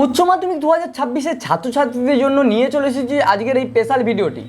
উচ্চ মাধ্যমিক 2026-এর ছাত্রছাত্রীদের জন্য নিয়ে চলে এসেছি আজকের এই স্পেশাল ভিডিওটি।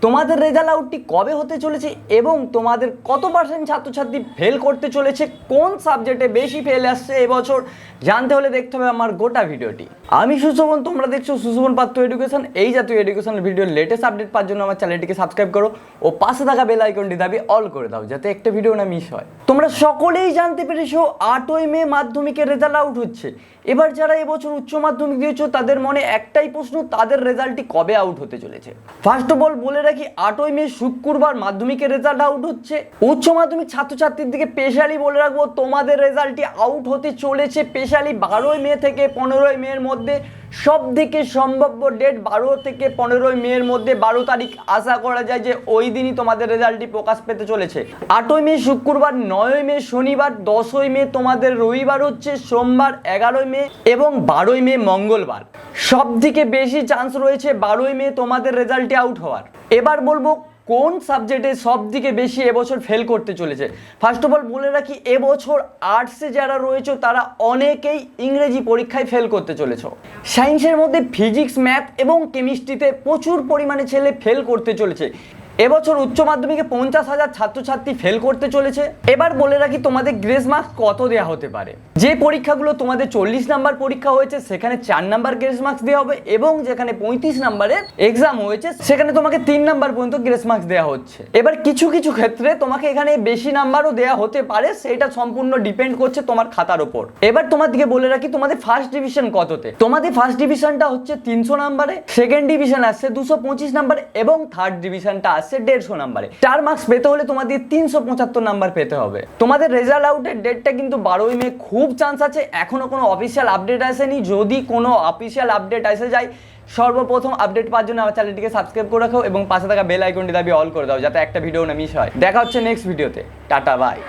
তোমাদের রেজাল্ট আউটটি কবে হতে চলেছে এবং তোমাদের কত পার্সেন্ট ছাত্রছাত্রী ফেল করতে চলেছে, কোন সাবজেক্টে বেশি ফেল আসছে এবছর, জানতে হলে দেখতে হবে আমার গোটা ভিডিওটি। আমি সুশোভন, তোমরা দেখছো সুশোভন পাত্র এডুকেশন। এই জাতীয় এডুকেশনাল ভিডিওর লেটেস্ট আপডেট পাওয়ার জন্য আমার চ্যানেলটিকে সাবস্ক্রাইব করো ও পাশে থাকা বেল আইকনটি দাবি অল করে দাও, যাতে একটা ভিডিও না মিস হয়। তোমরা সকলেই জানতে পেরেছো 8ই মে মাধ্যমিকের রেজাল্ট আউট হচ্ছে। এবার যারা এবছর উচ্চ মাধ্যমিক দিয়েছো তাদের মনে একটাই প্রশ্ন, তাদের রেজাল্টটি কবে আউট হতে চলেছে। ফার্স্ট অফ অল বলে রাখি, 8ই মে শুক্রবার মাধ্যমিকের রেজাল্ট আউট হচ্ছে। উচ্চ মাধ্যমিক ছাত্রছাত্রীর দিকে স্পেশালি বলে রাখবো, তোমাদের রেজাল্টটি আউট হতে চলেছে স্পেশালি 12ই মে থেকে 15ই মে এর মধ্যে। সব থেকে সম্ভাব্য ডেট 12 থেকে 15ই মে এর মধ্যে, 12 তারিখ আশা করা যায় যে ওই দিনই তোমাদের রেজাল্টটি প্রকাশ পেতে চলেছে। 8ই মে শুক্রবার, 9ই মে শনিবার, 10ই মে তোমাদের রবিবার হচ্ছে, সোমবার 11ই মে এবং 12ই মে মঙ্গলবার। সব থেকে বেশি চান্স রয়েছে 12ই মে তোমাদের রেজাল্টটি আউট হওয়ার। এবার বলবো কোন সাবজেক্টে সব থেকে বেশি এবছর ফেল করতে চলেছে। ফার্স্ট অফ অল বলে রাখি, এবছর আর্টসে যারা রয়েছে তারা অনেকেই ইংরেজি পরীক্ষায় ফেল করতে চলেছ। সায়েন্সের মধ্যে ফিজিক্স, ম্যাথ এবং কেমিস্ট্রিতে প্রচুর পরিমাণে ছেলে ফেল করতে চলেছে। এবছর উচ্চ মাধ্যমিকে 50,000 ছাত্রছাত্রী ফেল করতে চলেছে। এবার বলে রাখি তোমাদের গ্রেস মার্কস কত দেওয়া হতে পারে। যে পরীক্ষাগুলো তোমাদের 40 নাম্বার পরীক্ষা হয়েছে সেখানে 4 নাম্বার গ্রেস মার্কস দেওয়া হবে, এবং যেখানে 35 নাম্বারের এক্সাম হয়েছে সেখানে তোমাকে 3 নাম্বার পর্যন্ত গ্রেস মার্কস দেওয়া হচ্ছে। এবার কিছু কিছু ক্ষেত্রে তোমাকে এখানে বেশি নাম্বারও দেওয়া হতে পারে, সেটা সম্পূর্ণ ডিপেন্ড করছে তোমার খাতার উপর। এবার তোমাদেরকে বলে রাখি তোমাদের ফার্স্ট ডিভিশন কততে। তোমাদের ফার্স্ট ডিভিশনটা হচ্ছে 300 নাম্বারে, সেকেন্ড ডিভিশন আসছে 225 নাম্বারে এবং থার্ড ডিভিশনটা আসছে 150 নাম্বারে। 4 মার্কস পেতে হলে তোমাদের 375 নাম্বার পেতে হবে। তোমাদের রেজাল্ট আউটের ডেটটা কিন্তু 12ই মে, খুব চান্স আছে। এখনো কোনো অফিসিয়াল আপডেট আসেনি, যদি কোনো অফিসিয়াল আপডেট এসে যায় সর্বপ্রথম আপডেট পাওয়ার জন্য আমার চ্যানেলটিকে সাবস্ক্রাইব করে রাখো এবং পাশে থাকা বেল আইকনটি দাবি অল করে দাও, যাতে একটা ভিডিও না মিস হয়। দেখা হচ্ছে নেক্সট ভিডিওতে। Tata, by.